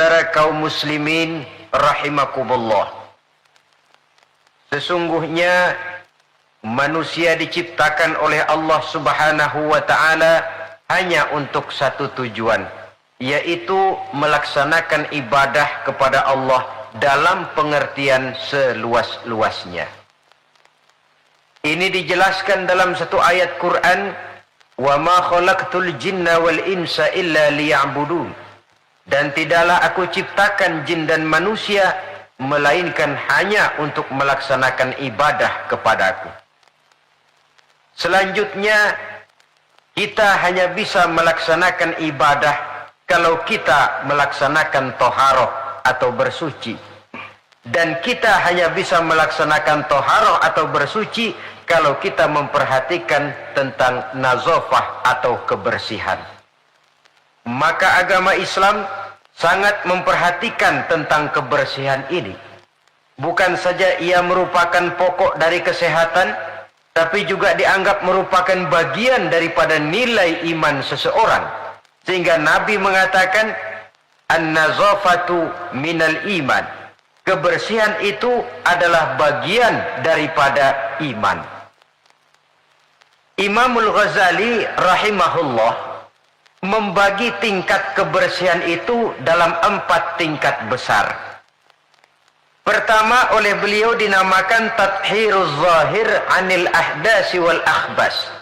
Saudara kaum muslimin rahimakumullah, sesungguhnya manusia diciptakan oleh Allah Subhanahu wa ta'ala hanya untuk satu tujuan, yaitu melaksanakan ibadah kepada Allah dalam pengertian seluas-luasnya. Ini dijelaskan dalam satu ayat Quran, "Wa ma khalaqtul jinna wal insa illa liya'budun." Dan tidaklah aku ciptakan jin dan manusia melainkan hanya untuk melaksanakan ibadah kepadaku. Selanjutnya, kita hanya bisa melaksanakan ibadah kalau kita melaksanakan toharoh atau bersuci. Dan kita hanya bisa melaksanakan toharoh atau bersuci kalau kita memperhatikan tentang nazafah atau kebersihan. Maka agama Islam sangat memperhatikan tentang kebersihan ini. Bukan saja ia merupakan pokok dari kesehatan, tapi juga dianggap merupakan bagian daripada nilai iman seseorang. Sehingga Nabi mengatakan, "An-nazafatu minal iman." Kebersihan itu adalah bagian daripada iman. Imamul Ghazali rahimahullah membagi tingkat kebersihan itu dalam 4 tingkat besar. Pertama, oleh beliau dinamakan tathhiruz zahir anil ahdasi wal akhbas.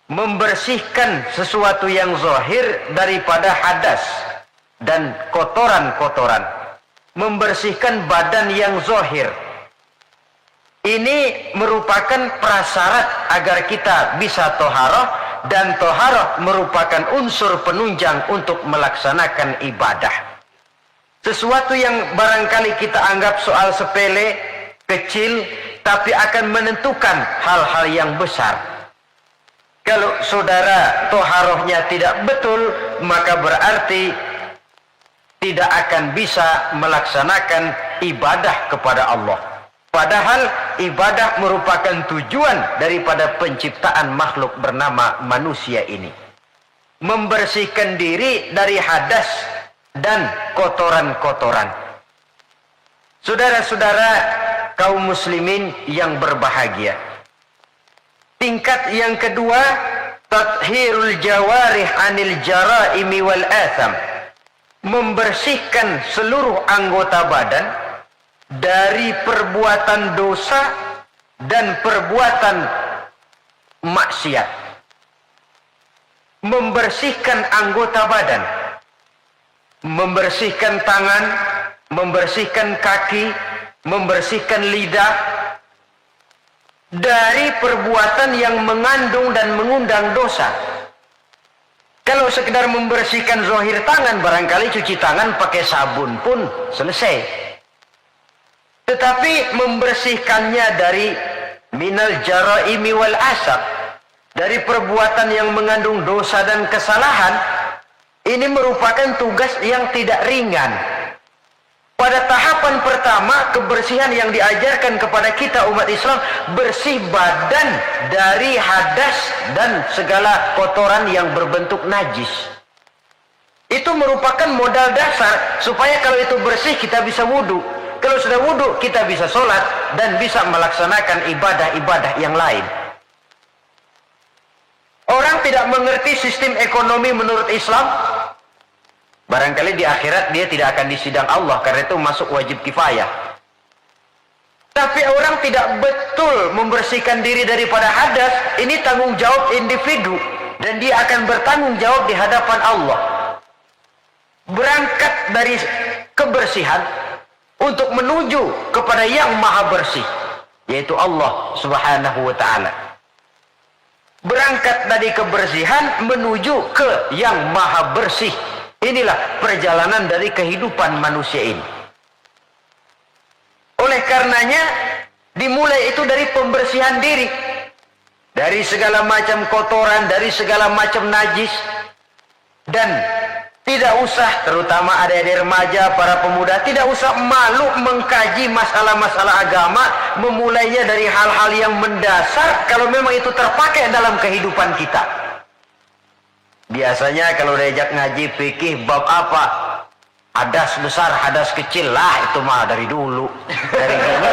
Membersihkan sesuatu yang zahir daripada hadas dan kotoran-kotoran. Membersihkan badan yang zahir. Ini merupakan prasyarat agar kita bisa toharoh, dan toharoh merupakan unsur penunjang untuk melaksanakan ibadah. Sesuatu yang barangkali kita anggap soal sepele, kecil, tapi akan menentukan hal-hal yang besar. Kalau saudara toharohnya tidak betul, maka berarti tidak akan bisa melaksanakan ibadah kepada Allah. Padahal ibadah merupakan tujuan daripada penciptaan makhluk bernama manusia ini. Membersihkan diri dari hadas dan kotoran-kotoran. Saudara-saudara kaum muslimin yang berbahagia. Tingkat yang kedua, tathhirul jawarih anil jaraimi wal atham. Membersihkan seluruh anggota badan dari perbuatan dosa dan perbuatan maksiat. Membersihkan anggota badan, membersihkan tangan, membersihkan kaki, membersihkan lidah dari perbuatan yang mengandung dan mengundang dosa. Kalau sekedar membersihkan zahir tangan, barangkali cuci tangan pakai sabun pun selesai. Tetapi membersihkannya dari minal jaraimi wal asab, dari perbuatan yang mengandung dosa dan kesalahan, ini merupakan tugas yang tidak ringan. Pada tahapan pertama, kebersihan yang diajarkan kepada kita umat Islam, bersih badan dari hadas dan segala kotoran yang berbentuk najis. Itu merupakan modal dasar supaya kalau itu bersih kita bisa wudhu. Kalau sudah wudhu, kita bisa sholat dan bisa melaksanakan ibadah-ibadah yang lain. Orang tidak mengerti sistem ekonomi menurut Islam, barangkali di akhirat dia tidak akan disidang Allah, karena itu masuk wajib kifayah. Tapi orang tidak betul membersihkan diri daripada hadas, ini tanggung jawab individu, dan dia akan bertanggung jawab di hadapan Allah. Berangkat dari kebersihan untuk menuju kepada yang maha bersih, yaitu Allah Subhanahu wa ta'ala. Berangkat dari kebersihan menuju ke yang maha bersih. Inilah perjalanan dari kehidupan manusia ini. Oleh karenanya, dimulai itu dari pembersihan diri. Dari segala macam kotoran, dari segala macam najis. Dan tidak usah, terutama adik-adik remaja, para pemuda, tidak usah malu mengkaji masalah-masalah agama, memulainya dari hal-hal yang mendasar, kalau memang itu terpakai dalam kehidupan kita. Biasanya kalau diajak ngaji fikih bab apa, Hadas besar, hadas kecil lah, itu mah dari dulu. Dari dulu.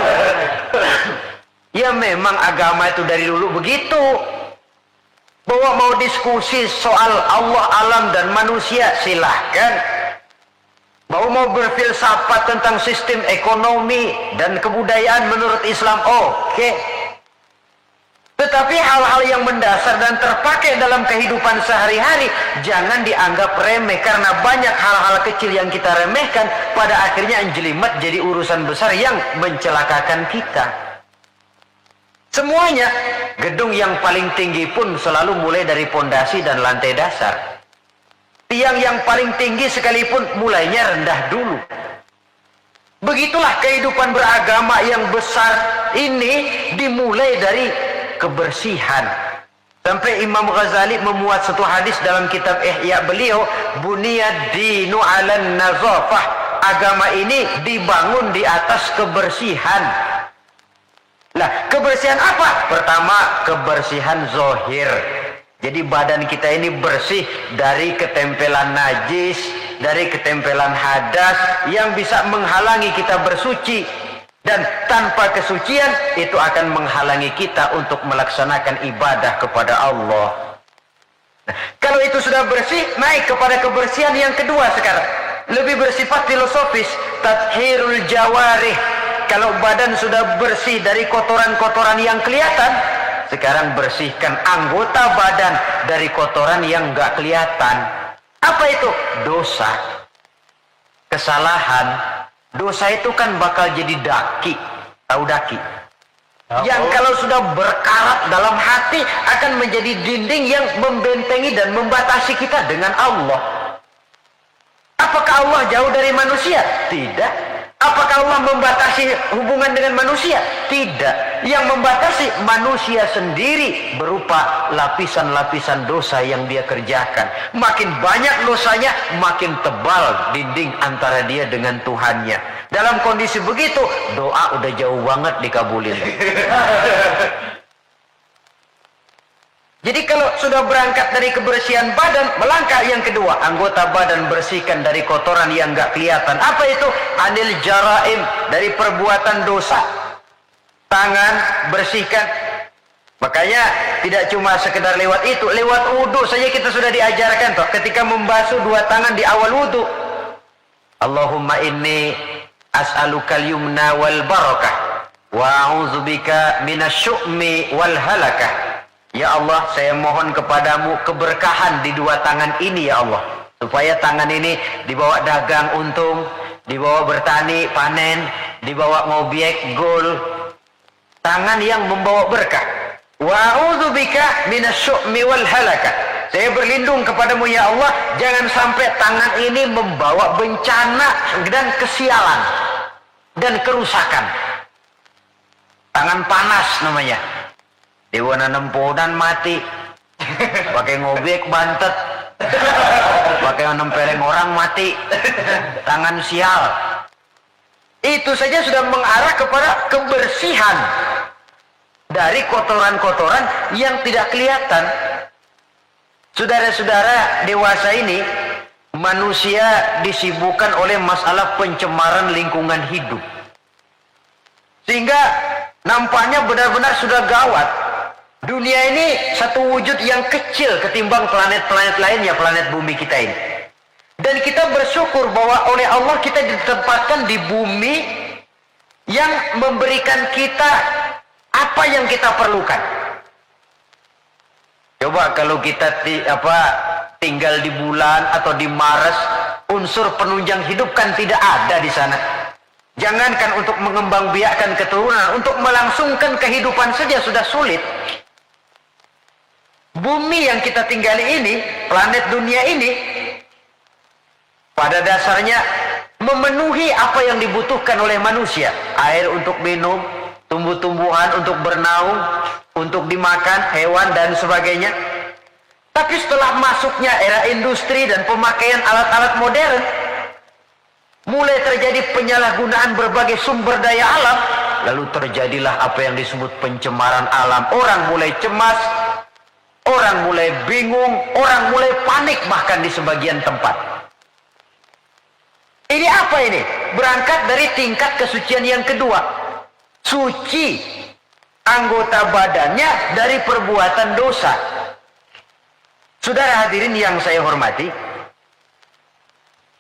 Ya memang agama itu dari dulu begitu. Bahwa mau diskusi soal Allah, alam, dan manusia, silahkan. Bahwa mau berfilsafat tentang sistem ekonomi dan kebudayaan menurut Islam, oke. Tetapi hal-hal yang mendasar dan terpakai dalam kehidupan sehari-hari jangan dianggap remeh, karena banyak hal-hal kecil yang kita remehkan pada akhirnya menjelimet jadi urusan besar yang mencelakakan kita. Semuanya, gedung yang paling tinggi pun selalu mulai dari pondasi dan lantai dasar. Tiang yang paling tinggi sekalipun mulainya rendah dulu. Begitulah kehidupan beragama yang besar ini dimulai dari kebersihan. Sampai Imam Ghazali memuat satu hadis dalam kitab Ihya beliau, buniyad dinu 'alan nazafah. Agama ini dibangun di atas kebersihan. Lah, kebersihan apa? Pertama, kebersihan zahir. Jadi badan kita ini bersih dari ketempelan najis, dari ketempelan hadas yang bisa menghalangi kita bersuci. Dan tanpa kesucian itu akan menghalangi kita untuk melaksanakan ibadah kepada Allah. Nah, kalau itu sudah bersih, naik kepada kebersihan yang kedua sekarang. Lebih bersifat filosofis, tathhirul jawarih. Kalau badan sudah bersih dari kotoran-kotoran yang kelihatan, sekarang bersihkan anggota badan dari kotoran yang nggak kelihatan. Apa itu? Dosa, kesalahan. Dosa itu kan bakal jadi daki. Tahu daki? Yang kalau sudah berkarat dalam hati akan menjadi dinding yang membentengi dan membatasi kita dengan Allah. Apakah Allah jauh dari manusia? Tidak. Apakah Allah membatasi hubungan dengan manusia? Tidak. Yang membatasi manusia sendiri berupa lapisan-lapisan dosa yang dia kerjakan. Makin banyak dosanya, makin tebal dinding antara dia dengan Tuhannya. Dalam kondisi begitu, doa udah jauh banget dikabulin. Jadi kalau sudah berangkat dari kebersihan badan, melangkah yang kedua, anggota badan bersihkan dari kotoran yang nggak kelihatan. Apa itu? Anil jaraim, dari perbuatan dosa. Tangan bersihkan. Makanya tidak cuma sekedar lewat itu, lewat wudhu saja kita sudah diajarkan toh. Ketika membasuh dua tangan di awal wudhu, Allahumma inni as'alukal yumna wal barakah wa a'udzubika minasyu'mi wal halakah. Ya Allah, saya mohon kepadamu keberkahan di dua tangan ini ya Allah. Supaya tangan ini dibawa dagang untung, dibawa bertani panen, dibawa ngobyek gol. Tangan yang membawa berkah. Wa a'udzubika minasyu'mi wal halakah. Saya berlindung kepadamu ya Allah, jangan sampai tangan ini membawa bencana dan kesialan dan kerusakan. Tangan panas namanya. Dewana nempodan mati, pakai ngobek bantet, pakai nempeleng orang mati, tangan sial. Itu saja sudah mengarah kepada kebersihan dari kotoran-kotoran yang tidak kelihatan. Saudara-saudara dewasa ini, manusia disibukkan oleh masalah pencemaran lingkungan hidup. Sehingga nampaknya benar-benar sudah gawat. Dunia ini satu wujud yang kecil ketimbang planet-planet lainnya, planet bumi kita ini. Dan kita bersyukur bahwa oleh Allah kita ditempatkan di bumi yang memberikan kita apa yang kita perlukan. Coba kalau kita tinggal di bulan atau di Mars, unsur penunjang hidup kan tidak ada di sana. Jangankan untuk mengembangbiakkan keturunan, untuk melangsungkan kehidupan saja sudah sulit. Bumi yang kita tinggali ini, planet dunia ini, pada dasarnya memenuhi apa yang dibutuhkan oleh manusia. Air untuk minum, tumbuh-tumbuhan untuk bernaung, untuk dimakan, hewan dan sebagainya. Tapi setelah masuknya era industri dan pemakaian alat-alat modern, mulai terjadi penyalahgunaan berbagai sumber daya alam, lalu terjadilah apa yang disebut pencemaran alam. Orang mulai cemas, orang mulai bingung, orang mulai panik bahkan di sebagian tempat. apa ini? Berangkat dari tingkat kesucian yang kedua. Suci anggota badannya dari perbuatan dosa. Saudara hadirin yang saya hormati,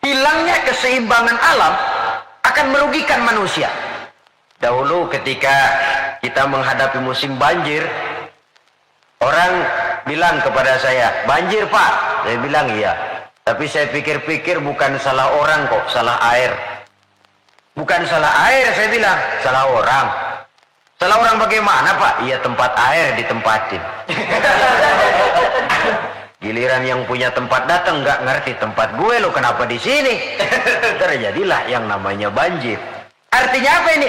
hilangnya keseimbangan alam akan merugikan manusia. Dahulu ketika kita menghadapi musim banjir, orang bilang kepada saya, banjir Pak. Saya bilang iya. Tapi saya pikir-pikir bukan salah orang kok, salah air. Bukan salah air, saya bilang, salah orang. Salah orang bagaimana Pak? Iya, tempat air ditempatin. Giliran yang punya tempat datang nggak ngerti tempat gue lo kenapa di sini. Terjadilah yang namanya banjir. Artinya apa ini?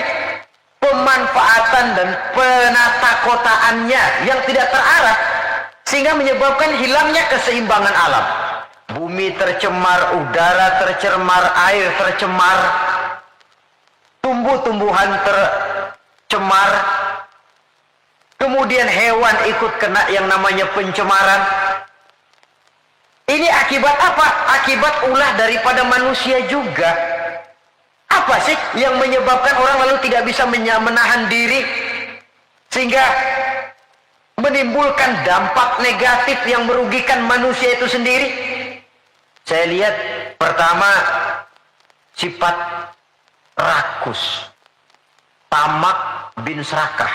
Pemanfaatan dan penata kotaannya yang tidak terarah sehingga menyebabkan hilangnya keseimbangan alam. Bumi tercemar, udara tercemar, air tercemar, tumbuh-tumbuhan tercemar, kemudian hewan ikut kena yang namanya pencemaran. Ini akibat apa? Akibat ulah daripada manusia juga. Apa sih yang menyebabkan orang lalu tidak bisa menahan diri sehingga menimbulkan dampak negatif yang merugikan manusia itu sendiri? Saya lihat pertama sifat rakus, tamak bin serakah.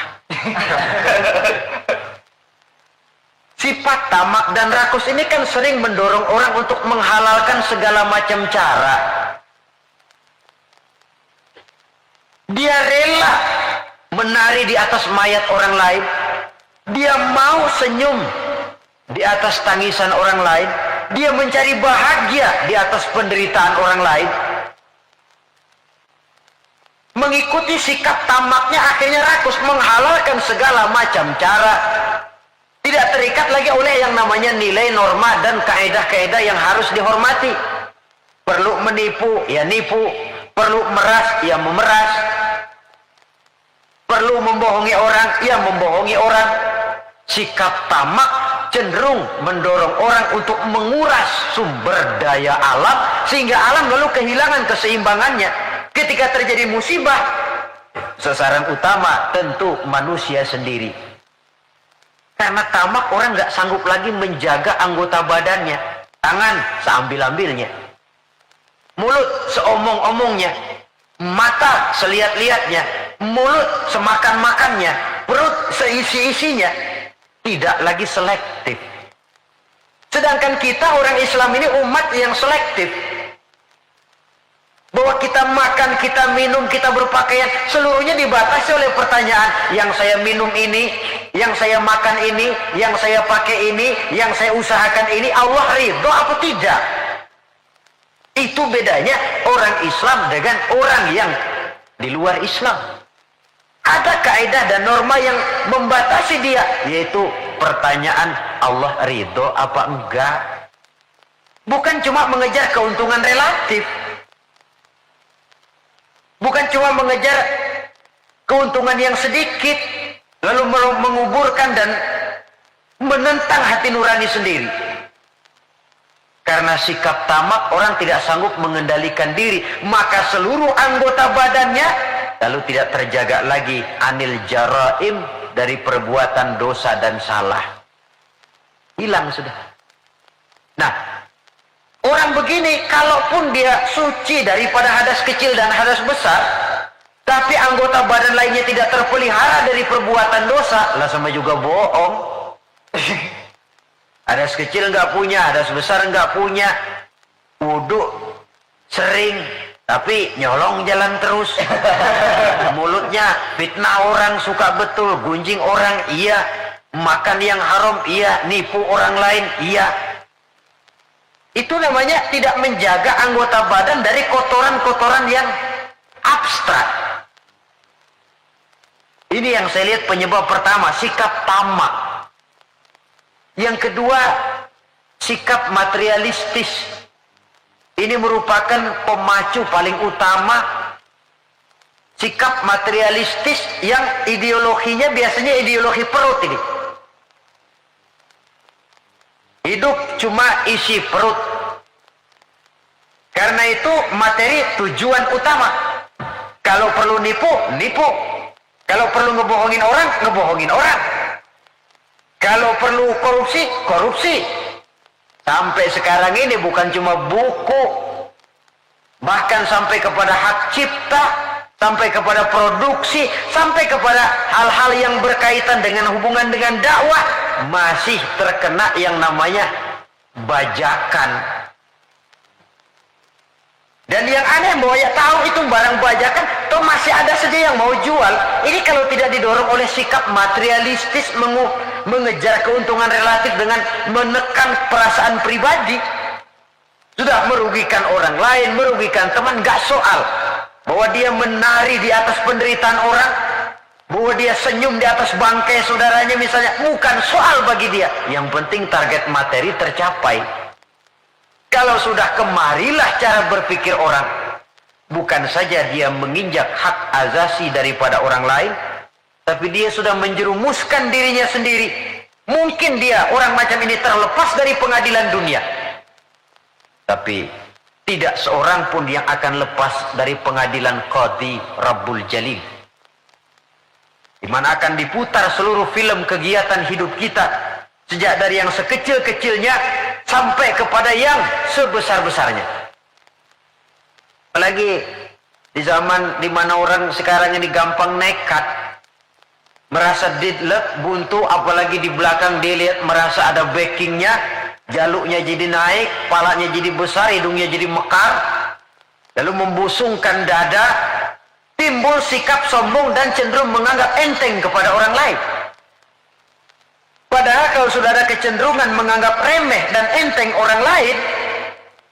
Sifat tamak dan rakus ini kan sering mendorong orang untuk menghalalkan segala macam cara. Dia rela menari di atas mayat orang lain. Dia mau senyum di atas tangisan orang lain. Dia mencari bahagia di atas penderitaan orang lain. Mengikuti sikap tamaknya akhirnya rakus, menghalalkan segala macam cara. Tidak terikat lagi oleh yang namanya nilai, norma, dan kaedah-kaedah yang harus dihormati. Perlu menipu, ya nipu. Perlu meras, ya memeras. Perlu membohongi orang, ya membohongi orang. Sikap tamak cenderung mendorong orang untuk menguras sumber daya alam, sehingga alam lalu kehilangan keseimbangannya. Ketika terjadi musibah, sasaran utama tentu manusia sendiri. Karena tamak orang nggak sanggup lagi menjaga anggota badannya. Tangan seambil-ambilnya, mulut seomong-omongnya, mata selihat-lihatnya, mulut semakan-makannya, perut seisi-isinya. Tidak lagi selektif. Sedangkan kita orang Islam ini umat yang selektif. Bahwa kita makan, kita minum, kita berpakaian, seluruhnya dibatasi oleh pertanyaan, yang saya minum ini, yang saya makan ini, yang saya pakai ini, yang saya usahakan ini, Allah ridho apa tidak? Itu bedanya orang Islam dengan orang yang di luar Islam. Ada kaidah dan norma yang membatasi dia, yaitu pertanyaan Allah ridho apa enggak. Bukan cuma mengejar keuntungan relatif. Bukan cuma mengejar keuntungan yang sedikit, lalu menguburkan dan menentang hati nurani sendiri. Karena sikap tamak, orang tidak sanggup mengendalikan diri, maka seluruh anggota badannya lalu tidak terjaga lagi anil jaraim, dari perbuatan dosa dan salah. Hilang sudah. Nah, orang begini, kalaupun dia suci daripada hadas kecil dan hadas besar, tapi anggota badan lainnya tidak terpelihara dari perbuatan dosa, lah sama juga bohong. Hadas kecil nggak punya, hadas besar nggak punya, wudhu sering, tapi nyolong jalan terus. Mulutnya fitnah orang, suka betul, gunjing orang, iya. Makan yang haram, iya. Nipu orang lain, iya. Itu namanya tidak menjaga anggota badan dari kotoran-kotoran yang abstrak. Ini yang saya lihat penyebab pertama, sikap tamak. Yang kedua, sikap materialistis. Ini merupakan pemacu paling utama. Sikap materialistis yang ideologinya biasanya ideologi perut ini. Hidup cuma isi perut. Karena itu materi tujuan utama. Kalau perlu nipu, nipu. Kalau perlu ngebohongin orang. Kalau perlu korupsi, korupsi. Sampai sekarang ini bukan cuma buku, bahkan sampai kepada hak cipta, sampai kepada produksi, sampai kepada hal-hal yang berkaitan dengan hubungan dengan dakwah, masih terkena yang namanya bajakan. Dan yang aneh bahwa ya tahu itu barang bajakan, toh masih ada saja yang mau jual. Ini kalau tidak didorong oleh sikap materialistis mengejar keuntungan relatif dengan menekan perasaan pribadi, sudah merugikan orang lain, merugikan teman, gak soal. Bahwa dia menari di atas penderitaan orang, bahwa dia senyum di atas bangkai saudaranya misalnya, bukan soal bagi dia. Yang penting target materi tercapai. Kalau sudah kemarilah cara berpikir orang, bukan saja dia menginjak hak azasi daripada orang lain, tapi dia sudah menjerumuskan dirinya sendiri. Mungkin dia orang macam ini terlepas dari pengadilan dunia, tapi tidak seorang pun yang akan lepas dari pengadilan Qadhi Rabbul Jalil, di mana akan diputar seluruh film kegiatan hidup kita, sejak dari yang sekecil-kecilnya sampai kepada yang sebesar-besarnya. Apalagi di zaman di mana orang sekarang ini gampang nekat, merasa deadlock, buntu, apalagi di belakang dia lihat merasa ada backingnya, jaluknya jadi naik, palanya jadi besar, hidungnya jadi mekar, lalu membusungkan dada, timbul sikap sombong dan cenderung menganggap enteng kepada orang lain. Padahal kalau sudah ada kecenderungan menganggap remeh dan enteng orang lain,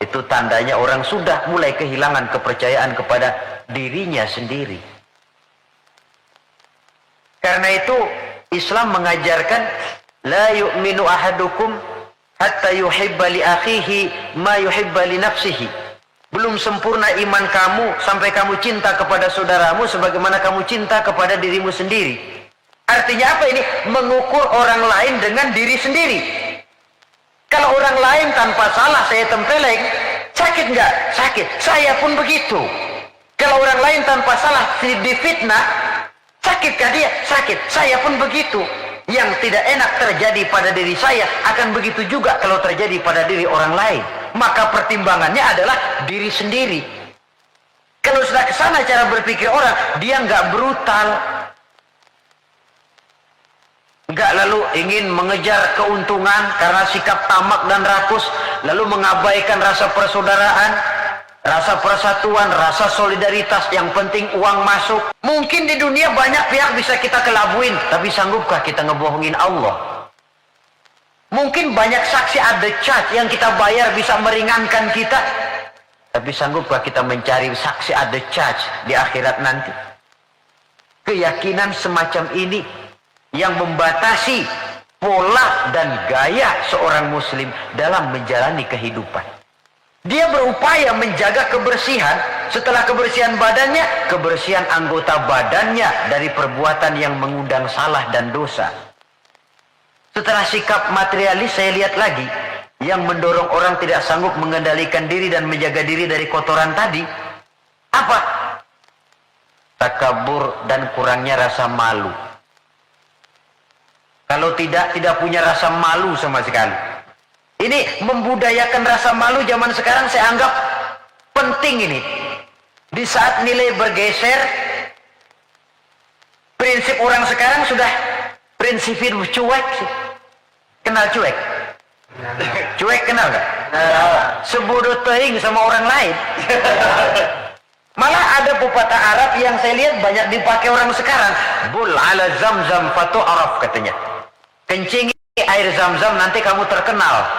itu tandanya orang sudah mulai kehilangan kepercayaan kepada dirinya sendiri. Karena itu Islam mengajarkan la yu'minu ahadukum hatta yuhibba li akhihi ma yuhibba li nafsihi. Belum sempurna iman kamu sampai kamu cinta kepada saudaramu sebagaimana kamu cinta kepada dirimu sendiri. Artinya apa ini? Mengukur orang lain dengan diri sendiri. Kalau orang lain tanpa salah saya tempeleng, sakit nggak? Sakit. Saya pun begitu. Kalau orang lain tanpa salah difitnah, sakitkah dia? Sakit. Saya pun begitu. Yang tidak enak terjadi pada diri saya akan begitu juga kalau terjadi pada diri orang lain. Maka pertimbangannya adalah diri sendiri. Kalau sudah ke sana cara berpikir orang, dia nggak brutal, nggak lalu ingin mengejar keuntungan karena sikap tamak dan rakus, lalu mengabaikan rasa persaudaraan, rasa persatuan, rasa solidaritas. Yang penting uang masuk. Mungkin di dunia banyak pihak bisa kita kelabuin, tapi sanggupkah kita ngebohongin Allah? Mungkin banyak saksi ada charge yang kita bayar bisa meringankan kita, tapi sanggupkah kita mencari saksi ada charge di akhirat nanti? Keyakinan semacam ini yang membatasi pola dan gaya seorang muslim dalam menjalani kehidupan. Dia berupaya menjaga kebersihan, setelah kebersihan badannya, kebersihan anggota badannya dari perbuatan yang mengundang salah dan dosa. Setelah sikap materialis, saya lihat lagi yang mendorong orang tidak sanggup mengendalikan diri dan menjaga diri dari kotoran tadi. Apa? Takabur dan kurangnya rasa malu. Kalau tidak punya rasa malu sama sekali. Ini membudayakan rasa malu zaman sekarang saya anggap penting ini. Di saat nilai bergeser, prinsip orang sekarang sudah prinsipin cuek sih. Kenal cuek? Cuek kenal nggak? Sebodoh teing sama orang lain. Malah ada pepatah Arab yang saya lihat banyak dipakai orang sekarang. Bul ala zamzam fatu'araf katanya. Kencingi air zam-zam nanti kamu terkenal.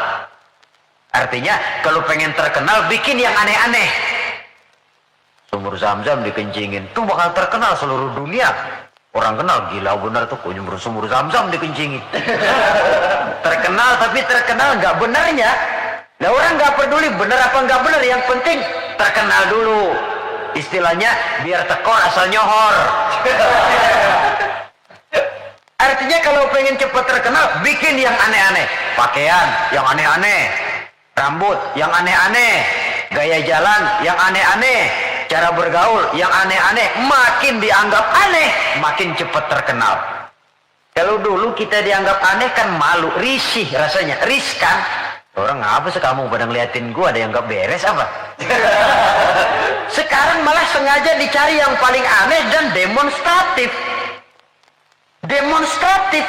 Artinya kalau pengen terkenal bikin yang aneh-aneh. Sumur zam-zam dikencingin, tuh bakal terkenal seluruh dunia. Orang kenal, gila benar tuh sumur zam-zam dikencingin. Terkenal tapi terkenal nggak benarnya. Nah orang nggak peduli benar apa nggak benar, yang penting terkenal dulu. Istilahnya biar tekor asal nyohor. Artinya kalau pengen cepat terkenal, bikin yang aneh-aneh. Pakaian yang aneh-aneh, rambut yang aneh-aneh, gaya jalan yang aneh-aneh, cara bergaul yang aneh-aneh, makin dianggap aneh, makin cepat terkenal. Kalau dulu kita dianggap aneh kan malu, risih rasanya, riskan. Orang apa sih kamu pada ngeliatin gua, ada yang gak beres apa? Sekarang malah sengaja dicari yang paling aneh dan demonstratif. Demonstratif.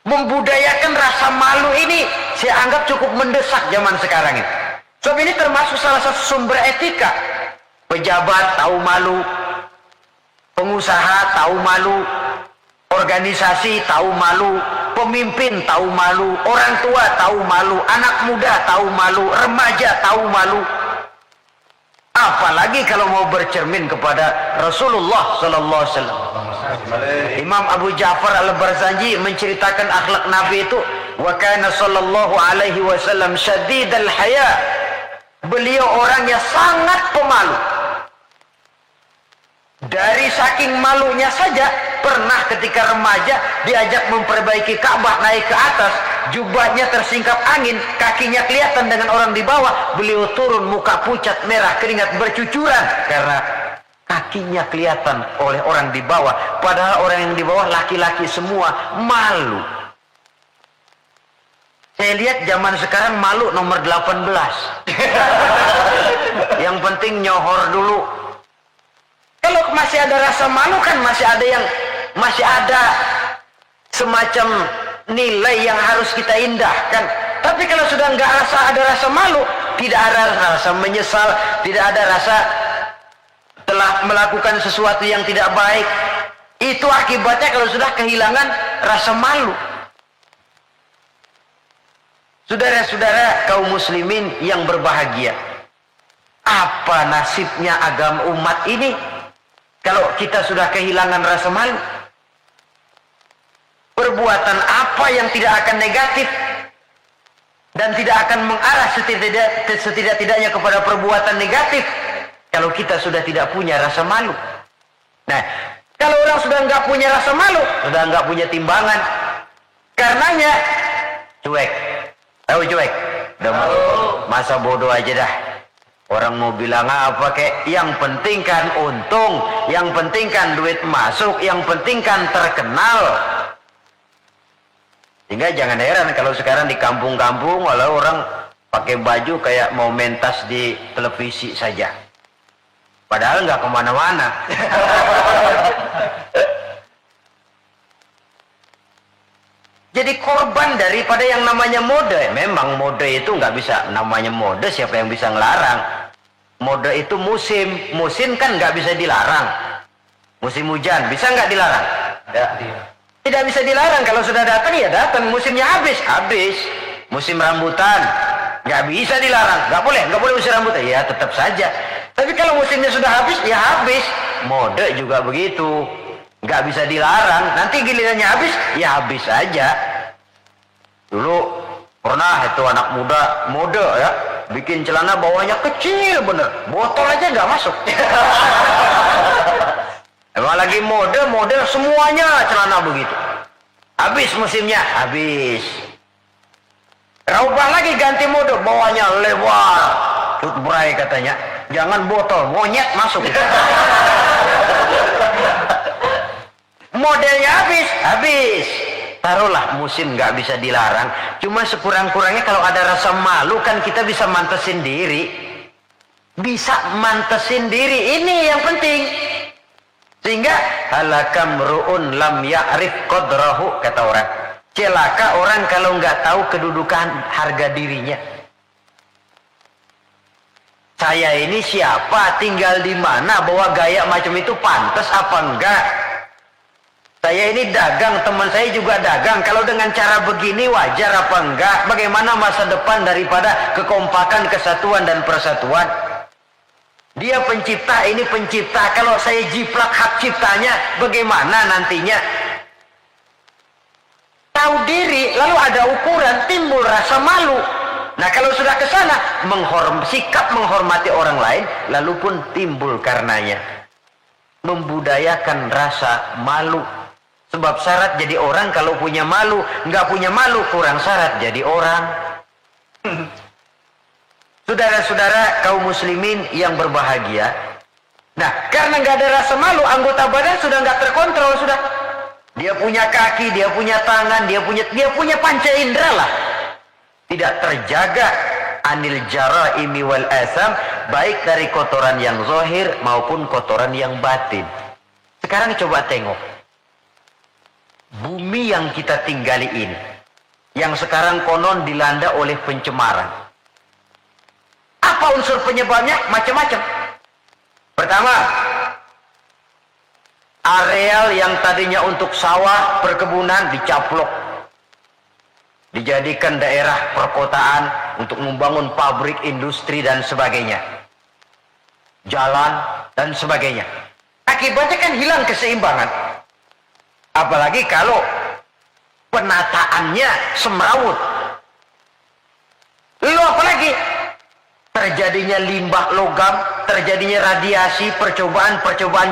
Membudayakan rasa malu ini saya anggap cukup mendesak zaman sekarang ini. Sebab ini termasuk salah satu sumber etika. Pejabat tahu malu, pengusaha tahu malu, organisasi tahu malu, pemimpin tahu malu, orang tua tahu malu, anak muda tahu malu, remaja tahu malu. Apalagi kalau mau bercermin kepada Rasulullah sallallahu alaihi wasallam. Imam Abu Ja'far Al-Barzanji menceritakan akhlak Nabi itu, wa kana sallallahu alaihi wasallam syadidal haya. Beliau orangnya sangat pemalu. Dari saking malunya saja, pernah ketika remaja diajak memperbaiki Ka'bah naik ke atas, jubahnya tersingkap angin, kakinya kelihatan dengan orang di bawah, beliau turun muka pucat merah, keringat bercucuran karena kakinya kelihatan oleh orang di bawah, padahal orang yang di bawah laki-laki semua, malu. Saya lihat zaman sekarang malu nomor 18. Yang penting nyohor dulu. Kalau masih ada rasa malu kan masih ada semacam nilai yang harus kita indahkan. Tapi kalau sudah nggak ada rasa malu, tidak ada rasa menyesal, tidak ada rasa telah melakukan sesuatu yang tidak baik, itu akibatnya kalau sudah kehilangan rasa malu. Saudara-saudara kaum muslimin yang berbahagia, apa nasibnya agama umat ini kalau kita sudah kehilangan rasa malu? Perbuatan apa yang tidak akan negatif dan tidak akan mengarah setidak-tidaknya kepada perbuatan negatif kalau kita sudah tidak punya rasa malu? Nah, kalau orang sudah nggak punya rasa malu, sudah nggak punya timbangan, karenanya cuek. Tahu cuek? Masa bodoh aja dah. Orang mau bilang apa kek, yang penting kan untung, yang penting kan duit masuk, yang penting kan terkenal. Sehingga jangan heran kalau sekarang di kampung-kampung walau orang pakai baju kayak mau mentas di televisi saja. Padahal nggak kemana-mana. Jadi korban daripada yang namanya mode. Memang mode itu nggak bisa namanya mode, siapa yang bisa ngelarang? Mode itu musim, musim kan nggak bisa dilarang. Musim hujan bisa nggak dilarang? Tidak bisa dilarang. Kalau sudah datang ya datang. Musimnya habis. Musim rambutan nggak bisa dilarang, nggak boleh musim rambutan. Ya tetap saja. Tapi kalau musimnya sudah habis ya habis. Mode juga begitu, nggak bisa dilarang. Nanti gilirannya habis ya habis saja. Dulu pernah itu anak muda mode ya, bikin celana bawahnya kecil bener, botol aja nggak masuk. Emang lagi mode semuanya celana begitu. Habis musimnya, habis. Rubah lagi ganti mode, bawahnya lebar, cutbray katanya, jangan botol, monyet masuk. Modelnya habis. Taruhlah musim nggak bisa dilarang, cuma sekurang-kurangnya kalau ada rasa malu kan kita bisa mantesin diri. Ini yang penting. Sehingga halakam ru'un lam ya'rif qadrahu, kata orang. Celaka orang kalau nggak tahu kedudukan harga dirinya. Saya ini siapa, tinggal di mana, bawa gaya macam itu pantas apa enggak? Saya ini dagang, teman saya juga dagang. Kalau dengan cara begini wajar apa enggak? Bagaimana masa depan daripada kekompakan, kesatuan dan persatuan? Dia pencipta, ini pencipta. Kalau saya jiplak hak ciptanya, bagaimana nantinya? Tahu diri, lalu ada ukuran, timbul rasa malu. Nah kalau sudah ke sana, sikap menghormati orang lain, lalu pun timbul karenanya membudayakan rasa malu. Sebab syarat jadi orang kalau punya malu, nggak punya malu kurang syarat jadi orang. Saudara-saudara kaum muslimin yang berbahagia, nah karena nggak ada rasa malu, anggota badan sudah nggak terkontrol, sudah. Dia punya kaki, dia punya tangan, dia punya panca indera lah. Tidak terjaga anil jaraimi wal asam, baik dari kotoran yang zahir maupun kotoran yang batin. Sekarang coba tengok bumi yang kita tinggali ini, yang sekarang konon dilanda oleh pencemaran. Apa unsur penyebabnya? Macam-macam. Pertama, areal yang tadinya untuk sawah, perkebunan dicaplok, dijadikan daerah perkotaan untuk membangun pabrik, industri dan sebagainya, jalan dan sebagainya. Akibatnya kan hilang keseimbangan. Apalagi kalau penataannya semrawut. Lalu apalagi terjadinya limbah logam, terjadinya radiasi, percobaan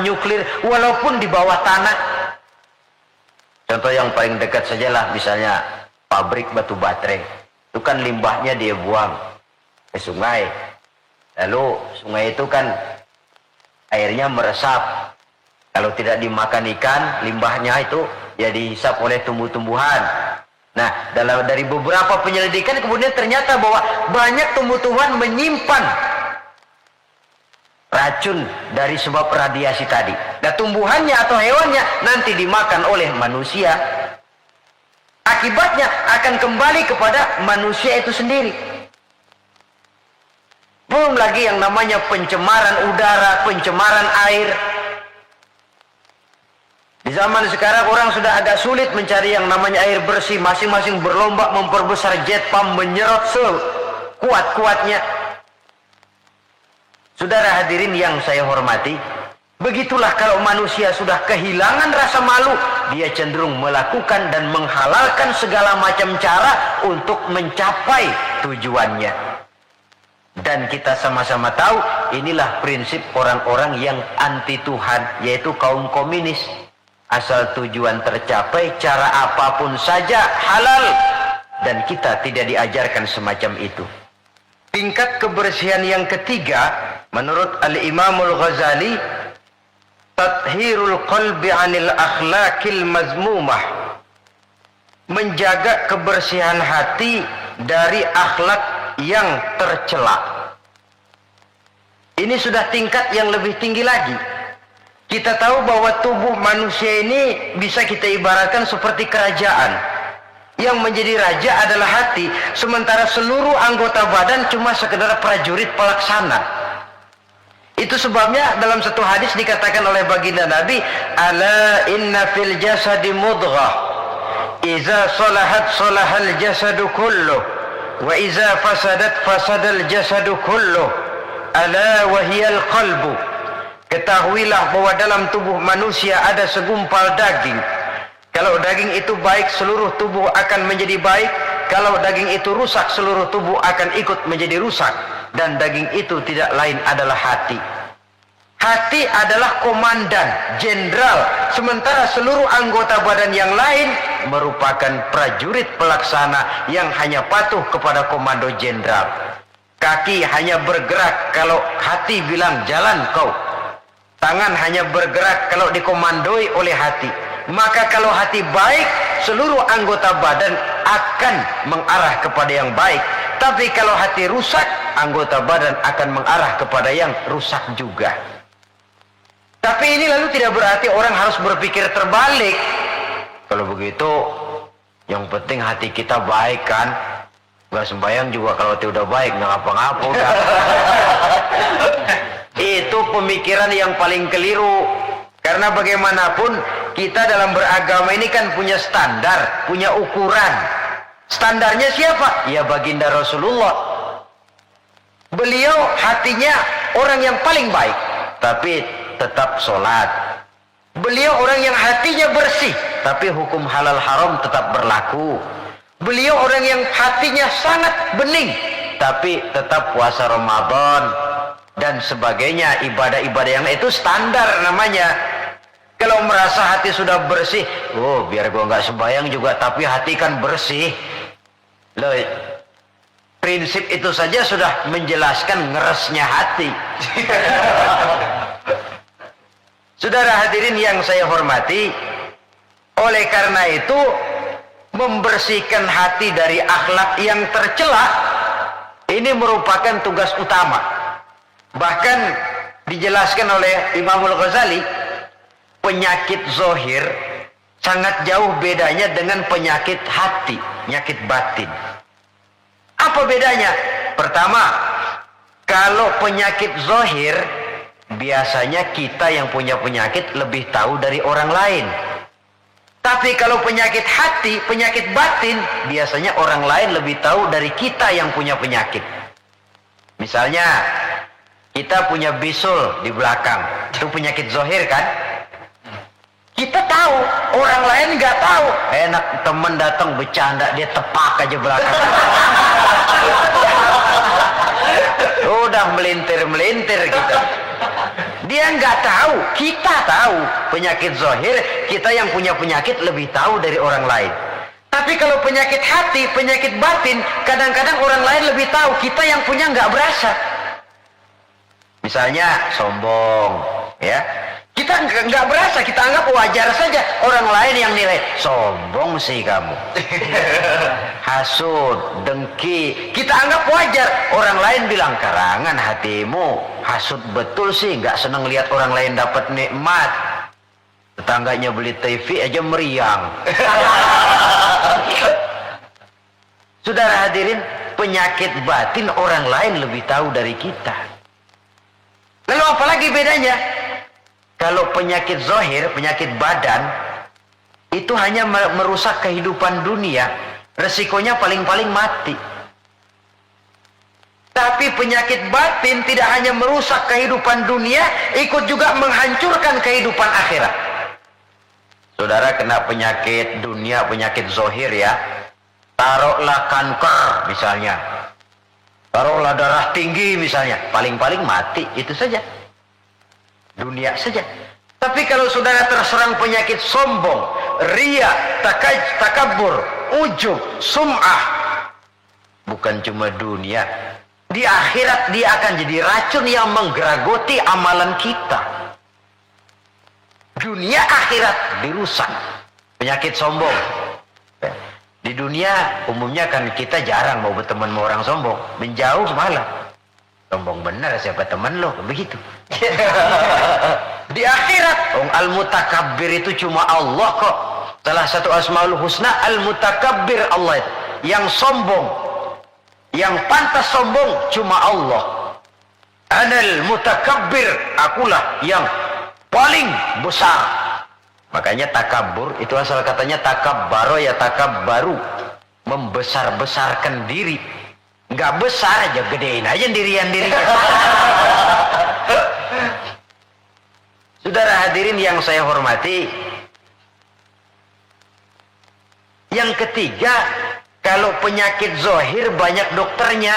nuklir walaupun di bawah tanah. Contoh yang paling dekat sajalah, misalnya pabrik batu baterai. Itu kan limbahnya dia buang ke sungai. Lalu sungai itu kan airnya meresap. Kalau tidak dimakan ikan, limbahnya itu ya dihisap oleh tumbuh-tumbuhan. Nah, dari beberapa penyelidikan kemudian ternyata bahwa banyak tumbuh-tumbuhan menyimpan racun dari sebab radiasi tadi. Nah, tumbuhannya atau hewannya nanti dimakan oleh manusia. Akibatnya akan kembali kepada manusia itu sendiri. Belum lagi yang namanya pencemaran udara, pencemaran air. Di zaman sekarang orang sudah agak sulit mencari yang namanya air bersih. Masing-masing berlomba memperbesar jet pump, menyerot sekuat-kuatnya. Saudara hadirin yang saya hormati, begitulah kalau manusia sudah kehilangan rasa malu, dia cenderung melakukan dan menghalalkan segala macam cara untuk mencapai tujuannya. Dan kita sama-sama tahu, inilah prinsip orang-orang yang anti Tuhan, yaitu kaum komunis. Asal tujuan tercapai, cara apapun saja halal. Dan kita tidak diajarkan semacam itu. Tingkat kebersihan yang ketiga, menurut Al-Imamul Ghazali, tathhirul qalbi anil akhlaqil mazmumah. Menjaga kebersihan hati dari akhlak yang tercela. Ini sudah tingkat yang lebih tinggi lagi. Kita tahu bahwa tubuh manusia ini bisa kita ibaratkan seperti kerajaan. Yang menjadi raja adalah hati, sementara seluruh anggota badan cuma sekedar prajurit pelaksana. Itu sebabnya dalam satu hadis dikatakan oleh baginda Nabi, ala inna fil jasadi mudghah, iza salahat salahal jasadu kulluh, wa iza fasadat fasadal jasadu kulluh, ala wahiyal qalbu. Ketahuilah bahwa dalam tubuh manusia ada segumpal daging. Kalau daging itu baik, seluruh tubuh akan menjadi baik. Kalau daging itu rusak, seluruh tubuh akan ikut menjadi rusak. Dan daging itu tidak lain adalah hati. Hati adalah komandan, jenderal. Sementara seluruh anggota badan yang lain merupakan prajurit pelaksana yang hanya patuh kepada komando jenderal. Kaki hanya bergerak kalau hati bilang jalan kau. Tangan hanya bergerak kalau dikomandoi oleh hati. Maka kalau hati baik, seluruh anggota badan akan mengarah kepada yang baik. Tapi kalau hati rusak, anggota badan akan mengarah kepada yang rusak juga. Tapi ini lalu tidak berarti orang harus berpikir terbalik. Kalau begitu, yang penting hati kita baik kan. Gak sembahyang juga kalau hati udah baik, nggak ngapa-ngapa udah. Itu pemikiran yang paling keliru. Karena bagaimanapun kita dalam beragama ini kan punya standar, punya ukuran. Standarnya siapa? Ya baginda Rasulullah. Beliau hatinya orang yang paling baik, tapi tetap sholat. Beliau orang yang hatinya bersih, tapi hukum halal haram tetap berlaku. Beliau orang yang hatinya sangat bening, tapi tetap puasa Ramadan dan sebagainya, ibadah-ibadah yang itu standar namanya. Kalau merasa hati sudah bersih, oh biar gua nggak sembahyang juga tapi hati kan bersih. Loh, Prinsip itu saja sudah menjelaskan ngeresnya hati. Saudara hadirin yang saya hormati, oleh karena itu membersihkan hati dari akhlak yang tercela ini merupakan tugas utama. Bahkan dijelaskan oleh Imamul Ghazali, penyakit zohir sangat jauh bedanya dengan penyakit hati, penyakit batin. Apa bedanya? Pertama, kalau penyakit zohir biasanya kita yang punya penyakit lebih tahu dari orang lain. Tapi kalau penyakit hati, penyakit batin, biasanya orang lain lebih tahu dari kita yang punya penyakit. Misalnya, kita punya bisul di belakang. Itu penyakit zohir kan? Kita tahu, orang lain nggak tahu. Enak temen datang bercanda, dia tepak aja belakang. Udah melintir-melintir kita. Dia nggak tahu, kita tahu. Penyakit zohir, kita yang punya penyakit lebih tahu dari orang lain. Tapi kalau penyakit hati, penyakit batin, kadang-kadang orang lain lebih tahu, kita yang punya nggak berasa. Misalnya sombong, ya. Kita nggak berasa, kita anggap wajar saja. Orang lain yang nilai, sombong sih kamu. Hasud, dengki, kita anggap wajar. Orang lain bilang, karangan hatimu, hasud betul sih, nggak seneng lihat orang lain dapat nikmat. Tetangganya beli TV aja meriang. Saudara hadirin, penyakit batin orang lain lebih tahu dari kita. Lalu apalagi bedanya? Kalau penyakit zohir, penyakit badan, itu hanya merusak kehidupan dunia, resikonya paling-paling mati. Tapi penyakit batin tidak hanya merusak kehidupan dunia, ikut juga menghancurkan kehidupan akhirat. Saudara kena penyakit dunia, penyakit zohir ya, taruhlah kanker misalnya, taruhlah darah tinggi misalnya, paling-paling mati, itu saja. Dunia saja. Tapi kalau saudara terserang penyakit sombong, ria, takabur, ujub, sum'ah, bukan cuma dunia, di akhirat dia akan jadi racun yang menggeragoti amalan kita. Dunia akhirat dirusak. Penyakit sombong. Di dunia umumnya kan kita jarang mau berteman sama orang sombong, menjauh malah. Sombong benar, siapa teman lo? Begitu. Di akhirat, al-mutakabbir itu cuma Allah kok. Salah satu asmaul husna, al-mutakabbir Allah itu. Yang sombong, yang pantas sombong cuma Allah. Anal mutakabbir, akulah yang paling besar. Makanya takabur itu asal katanya takabbaro ya takabbaru, membesar-besarkan diri. Nggak besar aja, gedein aja dirian-dirinya. Saudara hadirin yang saya hormati, yang ketiga, kalau penyakit zohir banyak dokternya.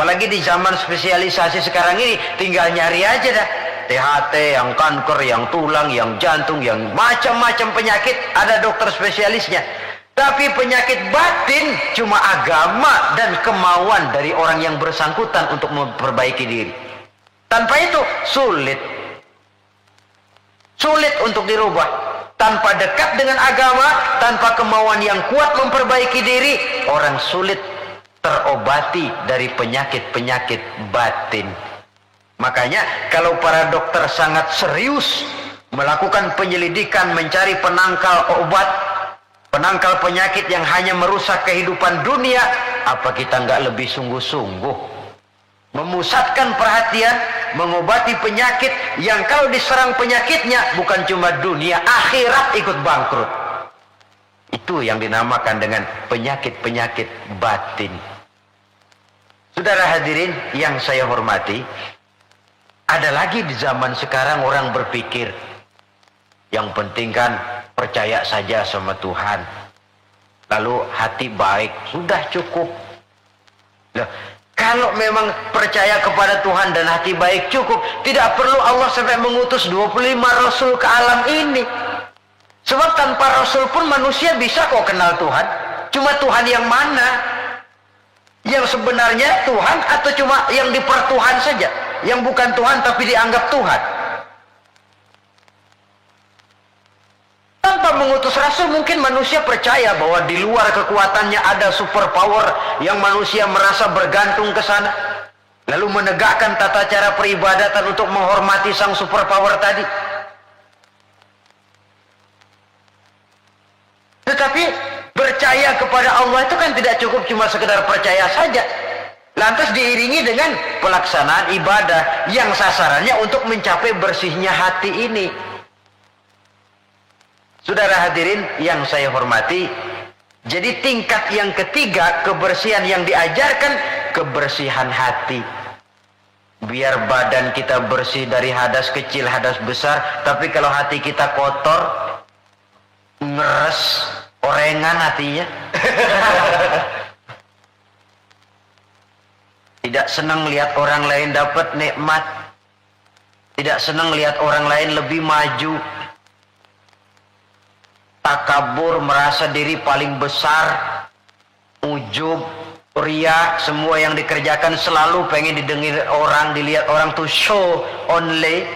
Apalagi di zaman spesialisasi sekarang ini, tinggal nyari aja dah. THT, yang kanker, yang tulang, yang jantung, yang macam-macam penyakit, ada dokter spesialisnya. Tapi penyakit batin cuma agama dan kemauan dari orang yang bersangkutan untuk memperbaiki diri. Tanpa itu sulit untuk dirubah. Tanpa dekat dengan agama, tanpa kemauan yang kuat memperbaiki diri, orang sulit terobati dari penyakit-penyakit batin. Makanya kalau para dokter sangat serius melakukan penyelidikan, mencari penangkal obat, penangkal penyakit yang hanya merusak kehidupan dunia, apa kita nggak lebih sungguh-sungguh memusatkan perhatian, mengobati penyakit yang kalau diserang penyakitnya bukan cuma dunia, akhirat ikut bangkrut. Itu yang dinamakan dengan penyakit-penyakit batin. Saudara hadirin yang saya hormati, ada lagi di zaman sekarang orang berpikir, yang penting kan percaya saja sama Tuhan, lalu hati baik, sudah cukup. Loh, kalau memang percaya kepada Tuhan dan hati baik cukup, tidak perlu Allah sampai mengutus 25 Rasul ke alam ini. Sebab tanpa Rasul pun manusia bisa kok kenal Tuhan. Cuma Tuhan yang mana? Yang sebenarnya Tuhan atau cuma yang dipertuhan saja, yang bukan Tuhan tapi dianggap Tuhan. Tanpa mengutus rasul mungkin manusia percaya bahwa di luar kekuatannya ada super power yang manusia merasa bergantung ke sana, lalu menegakkan tata cara peribadatan untuk menghormati sang super power tadi. Tetapi percaya kepada Allah itu kan tidak cukup cuma sekedar percaya saja, lantas diiringi dengan pelaksanaan ibadah yang sasarannya untuk mencapai bersihnya hati ini. Saudara hadirin yang saya hormati, jadi tingkat yang ketiga kebersihan yang diajarkan, kebersihan hati. Biar badan kita bersih dari hadas kecil, hadas besar, tapi kalau hati kita kotor, ngeres, orengan hatinya. Tidak senang lihat orang lain dapat nikmat, tidak senang lihat orang lain lebih maju, takabur, merasa diri paling besar, ujub, ria, semua yang dikerjakan selalu pengen didengar orang, dilihat orang, tuh show only.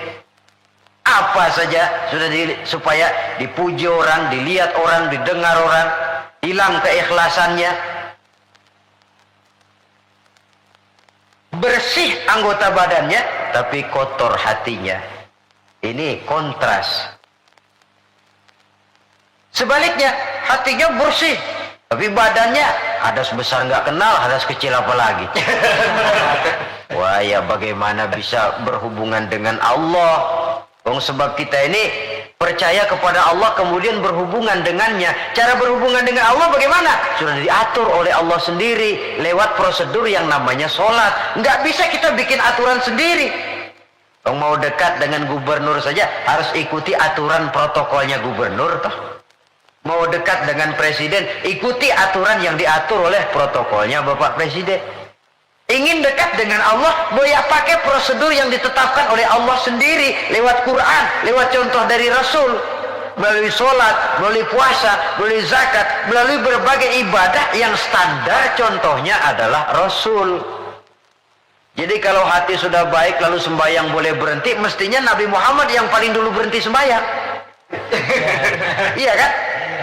Apa saja sudah supaya dipuji orang, dilihat orang, didengar orang, hilang keikhlasannya. Bersih anggota badannya, tapi kotor hatinya. Ini kontras. Sebaliknya, hatinya bersih, tapi badannya hadas besar nggak kenal, hadas kecil apalagi. Wah, ya bagaimana bisa berhubungan dengan Allah? Sebab kita ini percaya kepada Allah kemudian berhubungan dengannya. Cara berhubungan dengan Allah bagaimana? Sudah diatur oleh Allah sendiri lewat prosedur yang namanya sholat. Nggak bisa kita bikin aturan sendiri. Mau dekat dengan gubernur saja harus ikuti aturan protokolnya gubernur toh. Mau dekat dengan presiden, ikuti aturan yang diatur oleh protokolnya Bapak Presiden. Ingin dekat dengan Allah, boleh pakai prosedur yang ditetapkan oleh Allah sendiri, lewat Quran, lewat contoh dari Rasul, melalui sholat, melalui puasa, melalui zakat, melalui berbagai ibadah yang standar contohnya adalah Rasul. Jadi kalau hati sudah baik lalu sembahyang boleh berhenti, mestinya Nabi Muhammad yang paling dulu berhenti sembahyang. Iya kan?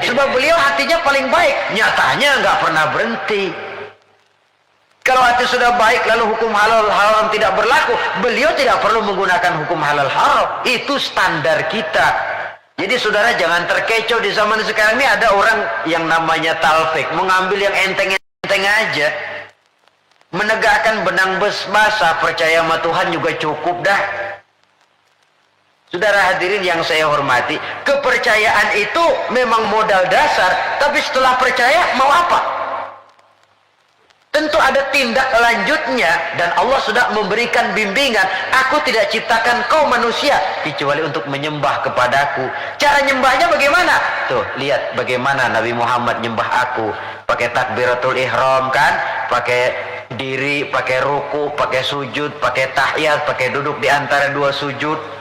Sebab beliau hatinya paling baik, nyatanya nggak pernah berhenti. Kalau hati sudah baik lalu hukum halal haram tidak berlaku, beliau tidak perlu menggunakan hukum halal haram. Itu standar kita. Jadi saudara jangan terkecoh, di zaman sekarang ini ada orang yang namanya talfik, mengambil yang enteng-enteng aja, menegakkan benang basah, percaya sama Tuhan juga cukup dah. Saudara hadirin yang saya hormati, kepercayaan itu memang modal dasar, tapi setelah percaya mau apa? Tentu ada tindak lanjutnya, dan Allah sudah memberikan bimbingan. Aku tidak ciptakan kau manusia kecuali untuk menyembah kepadaku. Cara nyembahnya bagaimana? Tuh, lihat bagaimana Nabi Muhammad nyembah aku. Pakai takbiratul ihram kan? Pakai diri, pakai ruku, pakai sujud, pakai tahiyat, pakai duduk di antara dua sujud.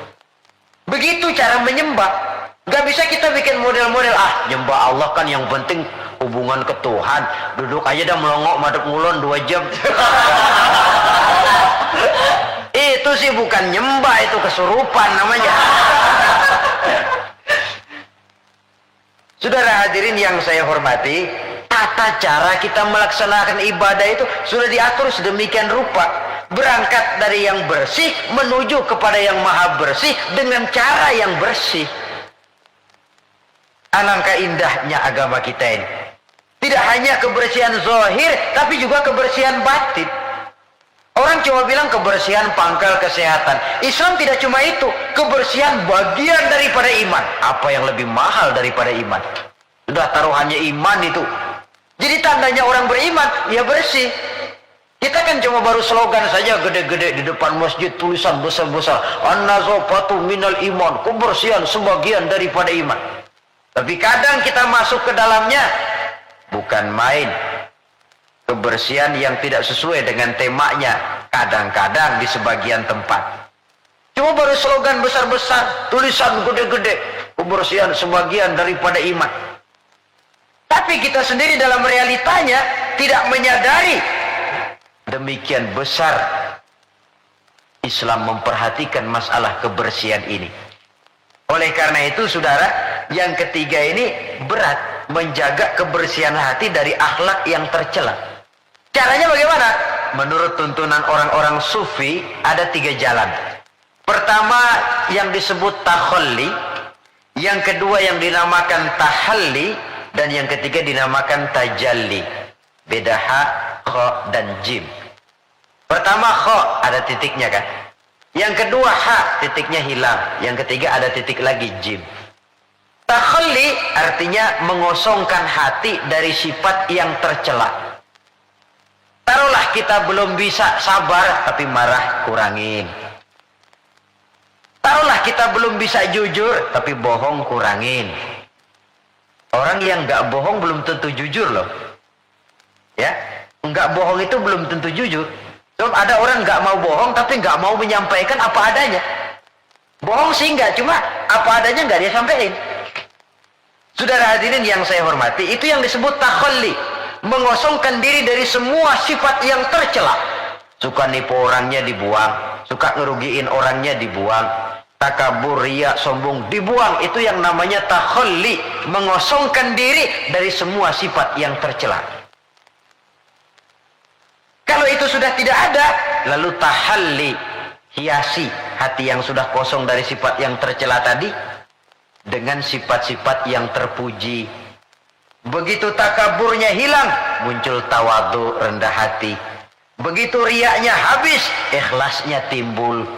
Begitu cara menyembah. Gak bisa kita bikin model-model, nyembah Allah kan yang penting hubungan ke Tuhan. Duduk aja dah melongok madep ngulon 2 jam. Itu sih bukan nyembah, itu kesurupan namanya. Saudara hadirin yang saya hormati, tata cara kita melaksanakan ibadah itu sudah diatur sedemikian rupa. Berangkat dari yang bersih menuju kepada yang maha bersih dengan cara yang bersih. Alangkah indahnya agama kita ini. Tidak hanya kebersihan zahir, tapi juga kebersihan batin. Orang cuma bilang kebersihan pangkal kesehatan. Islam tidak cuma itu, kebersihan bagian daripada iman. Apa yang lebih mahal daripada iman? Sudah taruhannya iman itu. Jadi tandanya orang beriman, ya bersih. Kita kan cuma baru slogan saja gede-gede di depan masjid, tulisan besar-besar, an-nazafatu minal iman, kebersihan sebagian daripada iman. Tapi kadang kita masuk ke dalamnya, bukan main. Kebersihan yang tidak sesuai dengan temanya, kadang-kadang di sebagian tempat. Cuma baru slogan besar-besar, tulisan gede-gede, kebersihan sebagian daripada iman. Tapi kita sendiri dalam realitanya tidak menyadari Demikian besar Islam memperhatikan masalah kebersihan ini. Oleh karena itu saudara, yang ketiga ini berat, menjaga kebersihan hati dari akhlak yang tercela. Caranya bagaimana? Menurut tuntunan orang-orang sufi ada 3 jalan. Pertama yang disebut takhalli, yang kedua yang dinamakan tahalli, dan yang ketiga dinamakan tajalli. Beda ha, kha, dan jim. Pertama kha, ada titiknya kan? Yang kedua ha, titiknya hilang. Yang ketiga ada titik lagi, jim. Takhalli artinya mengosongkan hati dari sifat yang tercela. Taruhlah kita belum bisa sabar, tapi marah kurangin. Taruhlah kita belum bisa jujur, tapi bohong kurangin. Orang yang nggak bohong belum tentu jujur loh. Ya, nggak bohong itu belum tentu jujur. Sebab ada orang nggak mau bohong, tapi nggak mau menyampaikan apa adanya. Bohong sih nggak, cuma apa adanya nggak dia sampaikan. Saudara hadirin yang saya hormati, itu yang disebut takhalli. Mengosongkan diri dari semua sifat yang tercela. Suka nipu orangnya dibuang, suka ngerugiin orangnya dibuang, takabur, riya, sombong dibuang. Itu yang namanya takhalli, mengosongkan diri dari semua sifat yang tercela. Kalau itu sudah tidak ada, lalu tahalli, hiasi hati yang sudah kosong dari sifat yang tercela tadi dengan sifat-sifat yang terpuji. Begitu takaburnya hilang, muncul tawadu, rendah hati. Begitu riyanya habis, ikhlasnya timbul.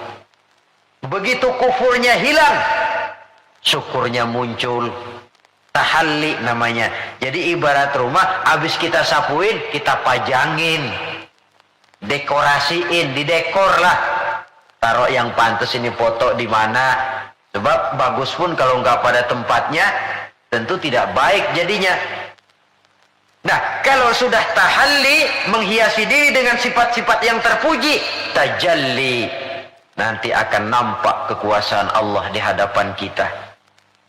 Begitu kufurnya hilang, syukurnya muncul. Tahalli namanya. Jadi ibarat rumah, habis kita sapuin, kita pajangin. Dekorasiin, didekor lah. Taruh yang pantas ini, foto di mana. Sebab bagus pun kalau nggak pada tempatnya, tentu tidak baik jadinya. Nah, kalau sudah tahalli, menghiasi diri dengan sifat-sifat yang terpuji, tajalli, nanti akan nampak kekuasaan Allah di hadapan kita.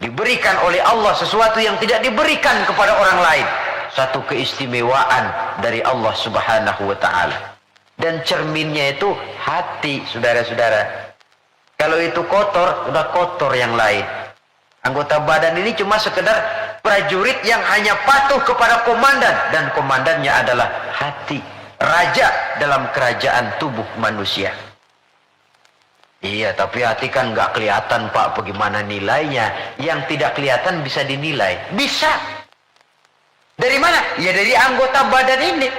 Diberikan oleh Allah sesuatu yang tidak diberikan kepada orang lain. Satu keistimewaan dari Allah Subhanahu wa ta'ala. Dan cerminnya itu hati, saudara-saudara. Kalau itu kotor, sudah kotor yang lain. Anggota badan ini cuma sekedar prajurit yang hanya patuh kepada komandan. Dan komandannya adalah hati. Raja dalam kerajaan tubuh manusia. Iya, tapi hati kan nggak kelihatan, Pak. Bagaimana nilainya? Yang tidak kelihatan bisa dinilai. Bisa. Dari mana? Ya dari anggota badan ini.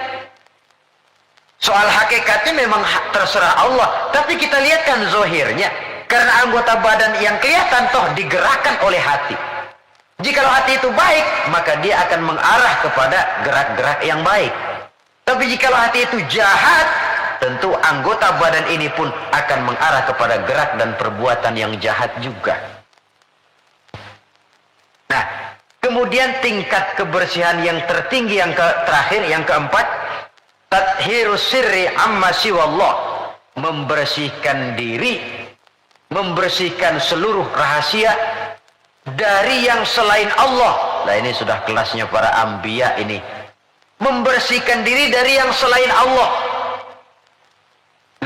Soal hakikatnya memang terserah Allah. Tapi kita lihat kan zohirnya. Karena anggota badan yang kelihatan toh digerakkan oleh hati. Jikalau hati itu baik, maka dia akan mengarah kepada gerak-gerak yang baik. Tapi jikalau hati itu jahat, tentu anggota badan ini pun akan mengarah kepada gerak dan perbuatan yang jahat juga. Nah, kemudian tingkat kebersihan yang tertinggi yang terakhir, yang keempat, tathhirus sirri amma siwallah, membersihkan diri, membersihkan seluruh rahasia dari yang selain Allah. Nah, ini sudah kelasnya para anbiya ini. Membersihkan diri dari yang selain Allah.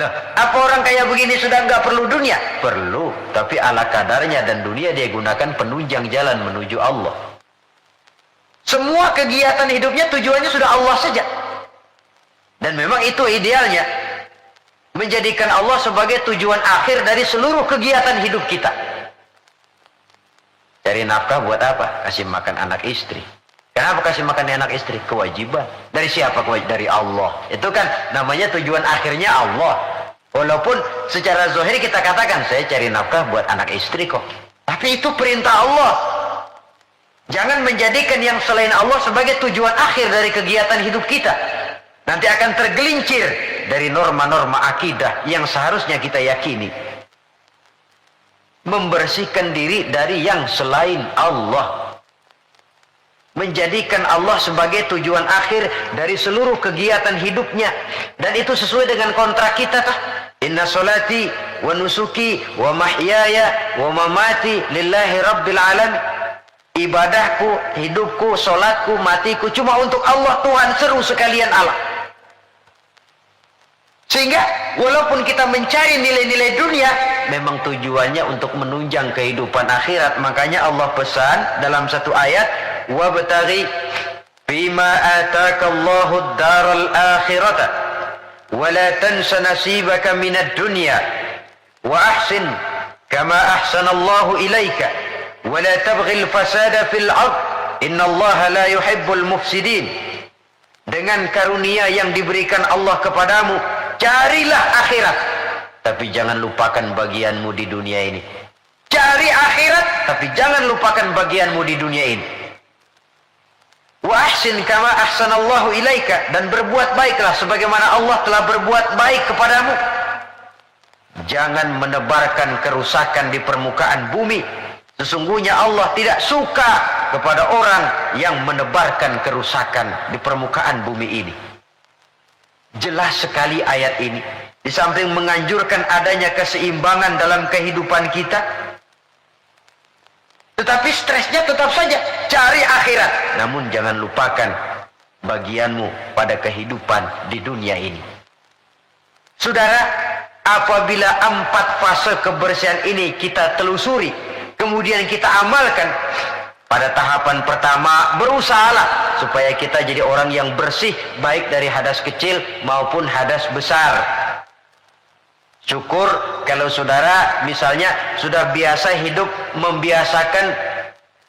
Nah, apa orang kayak begini sudah nggak perlu dunia? Perlu, tapi ala kadarnya, dan dunia dia gunakan penunjang jalan menuju Allah. Semua kegiatan hidupnya tujuannya sudah Allah saja. Dan memang itu idealnya. Menjadikan Allah sebagai tujuan akhir dari seluruh kegiatan hidup kita. Cari nafkah buat apa? Kasih makan anak istri. Kenapa kasih makan anak istri? Kewajiban. Dari siapa kewajiban? Dari Allah. Itu kan namanya tujuan akhirnya Allah. Walaupun secara zahir kita katakan, saya cari nafkah buat anak istri kok. Tapi itu perintah Allah. Jangan menjadikan yang selain Allah sebagai tujuan akhir dari kegiatan hidup kita. Nanti akan tergelincir dari norma-norma akidah yang seharusnya kita yakini. Membersihkan diri dari yang selain Allah. Menjadikan Allah sebagai tujuan akhir dari seluruh kegiatan hidupnya. Dan itu sesuai dengan kontrak kita kah? Inna solati wa nusuki wa mahyaya wa mamati lillahi rabbil alamin. Ibadahku, hidupku, solatku, matiku cuma untuk Allah Tuhan seru sekalian Allah. Sehingga walaupun kita mencari nilai-nilai dunia, memang tujuannya untuk menunjang kehidupan akhirat. Makanya Allah pesan dalam satu ayat, wabtaghi fima atakallahu ad-daral akhirata wa la tansa nasibaka minad dunya wa ahsin kama ahsanallahu ilaika wa la tabghil fasada fil ard innallaha la yuhibbul mufsidin. Dengan karunia yang diberikan Allah kepadamu, carilah akhirat, tapi jangan lupakan bagianmu di dunia ini. Cari akhirat, tapi jangan lupakan bagianmu di dunia ini. Wa ahsin kama ahsanallahu ilaika, dan berbuat baiklah sebagaimana Allah telah berbuat baik kepadamu. Jangan menebarkan kerusakan di permukaan bumi. Sesungguhnya Allah tidak suka kepada orang yang menebarkan kerusakan di permukaan bumi ini. Jelas sekali ayat ini. Di samping menganjurkan adanya keseimbangan dalam kehidupan kita, tetapi stresnya tetap saja cari akhirat. Namun jangan lupakan bagianmu pada kehidupan di dunia ini. Saudara, apabila 4 fase kebersihan ini kita telusuri, kemudian kita amalkan, pada tahapan pertama berusahalah supaya kita jadi orang yang bersih, baik dari hadas kecil maupun hadas besar. Syukur kalau saudara misalnya sudah biasa hidup, membiasakan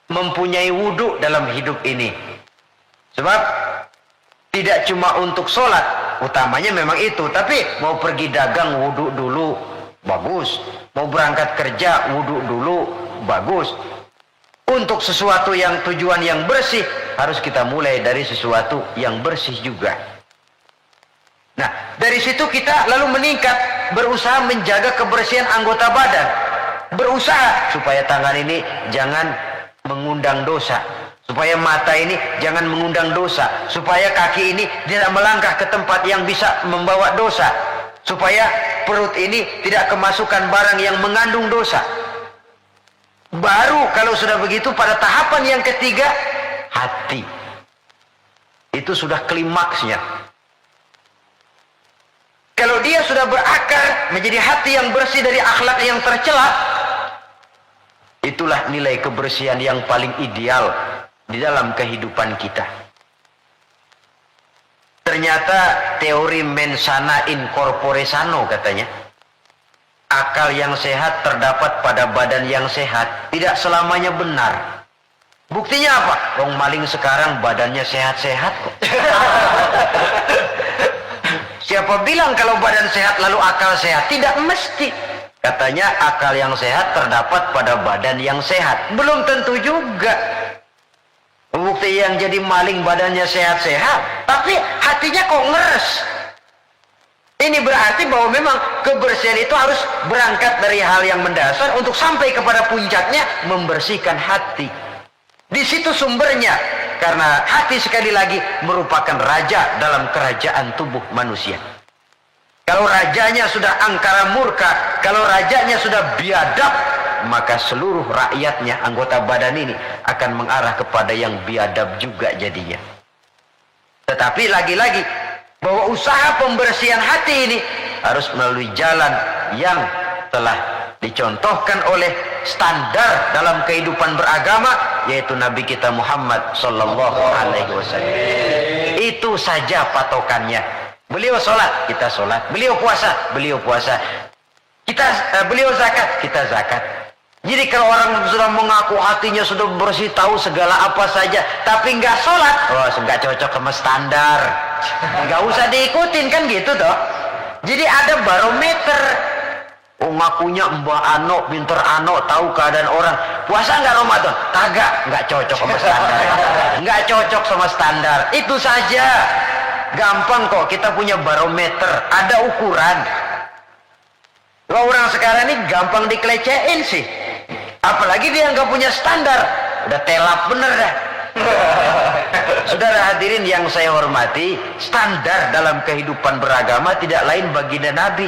mempunyai wudhu dalam hidup ini. Sebab tidak cuma untuk sholat, utamanya memang itu, tapi mau pergi dagang wudhu dulu, bagus. Mau berangkat kerja wudhu dulu, bagus. Untuk sesuatu yang tujuan yang bersih, harus kita mulai dari sesuatu yang bersih juga. Nah, dari situ kita lalu meningkat, berusaha menjaga kebersihan anggota badan. Berusaha supaya tangan ini jangan mengundang dosa, supaya mata ini jangan mengundang dosa, supaya kaki ini tidak melangkah ke tempat yang bisa membawa dosa, supaya perut ini tidak kemasukan barang yang mengandung dosa. Baru kalau sudah begitu, pada tahapan yang ketiga, hati. Itu sudah klimaksnya. Kalau dia sudah berakar menjadi hati yang bersih dari akhlak yang tercela, itulah nilai kebersihan yang paling ideal di dalam kehidupan kita. Ternyata teori mens sana in corpore sano katanya. Akal yang sehat terdapat pada badan yang sehat. Tidak selamanya benar. Buktinya apa? Wong maling sekarang badannya sehat-sehat kok. Siapa bilang kalau badan sehat lalu akal sehat? Tidak mesti. Katanya akal yang sehat terdapat pada badan yang sehat. Belum tentu juga. Bukti yang jadi maling badannya sehat-sehat, tapi hatinya kok ngeres. Ini berarti bahwa memang kebersihan itu harus berangkat dari hal yang mendasar untuk sampai kepada puncaknya membersihkan hati. Di situ sumbernya, karena hati sekali lagi merupakan raja dalam kerajaan tubuh manusia. Kalau rajanya sudah angkara murka, kalau rajanya sudah biadab, maka seluruh rakyatnya, anggota badan ini akan mengarah kepada yang biadab juga jadinya. Tetapi lagi-lagi, bahwa usaha pembersihan hati ini harus melalui jalan yang telah dicontohkan oleh standar dalam kehidupan beragama, yaitu Nabi kita Muhammad sallallahu alaihi wasallam. Itu saja patokannya. Beliau sholat, kita sholat. Beliau puasa, beliau puasa. Beliau zakat, kita zakat. Jadi kalau orang sudah mengaku hatinya sudah bersih, tahu segala apa saja, tapi nggak sholat, oh nggak cocok sama standar. Nggak usah diikutin kan gitu toh. Jadi ada barometer. Oh ngakunya Mbak Ano, pinter Ano, tahu keadaan orang. Puasa nggak Ramadan? Kagak, nggak cocok sama standar. Nggak cocok sama standar. Itu saja. Gampang kok, kita punya barometer, ada ukuran. Kalau orang sekarang ini gampang dikelecehin sih. Apalagi dia nggak punya standar, udah telap bener dah. Saudara hadirin yang saya hormati, standar dalam kehidupan beragama tidak lain baginda Nabi.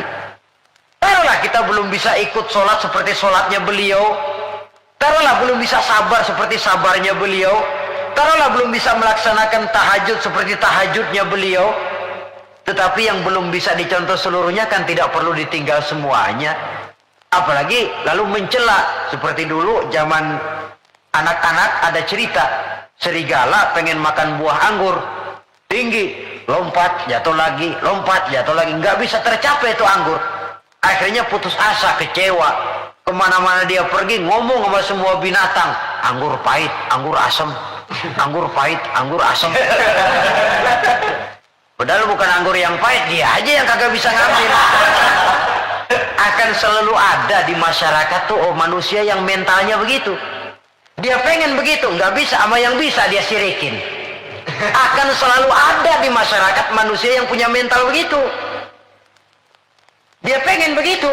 Taruhlah kita belum bisa ikut sholat seperti sholatnya beliau, taruhlah belum bisa sabar seperti sabarnya beliau, taruhlah belum bisa melaksanakan tahajud seperti tahajudnya beliau, Tetapi yang belum bisa dicontoh seluruhnya kan tidak perlu ditinggal semuanya. Apalagi lalu mencela. Seperti dulu zaman anak-anak ada cerita, serigala pengen makan buah anggur, tinggi, lompat, jatuh lagi, nggak bisa tercapai itu anggur. Akhirnya putus asa, kecewa. Kemana-mana dia pergi ngomong sama semua binatang, anggur pahit, anggur asam, anggur pahit, anggur asam. Padahal bukan anggur yang pahit, dia aja yang kagak bisa ngambil. Akan selalu ada di masyarakat tuh manusia yang mentalnya begitu. Dia pengen begitu, nggak bisa, sama yang bisa dia sirikin. Akan selalu ada di masyarakat manusia yang punya mental begitu. Dia pengen begitu,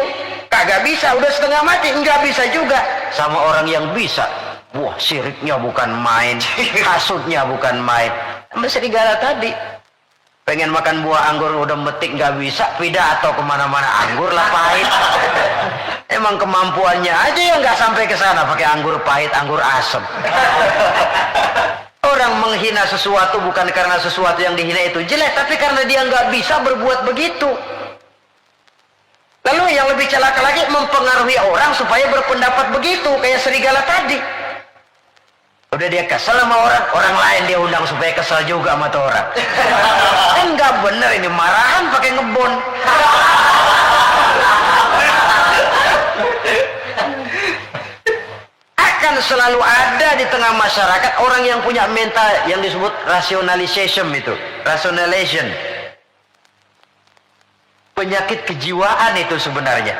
kagak bisa, udah setengah mati, nggak bisa juga. Sama orang yang bisa, wah siriknya bukan main, hasutnya bukan main. Sama serigala tadi, pengen makan buah anggur udah metik nggak bisa, pidato kemana-mana anggur lah pahit. Emang kemampuannya aja yang nggak sampai ke sana pakai anggur pahit, anggur asam. Orang menghina sesuatu bukan karena sesuatu yang dihina itu jelek, tapi karena dia nggak bisa berbuat begitu. Lalu yang lebih celaka lagi mempengaruhi orang supaya berpendapat begitu, kayak serigala tadi. Udah dia kesel sama orang, orang lain dia undang supaya kesel juga sama tuh orang. Kan nggak bener ini, marahan pakai ngebon. Akan selalu ada di tengah masyarakat orang yang punya mental yang disebut rationalization itu, rationalization. Penyakit kejiwaan itu sebenarnya.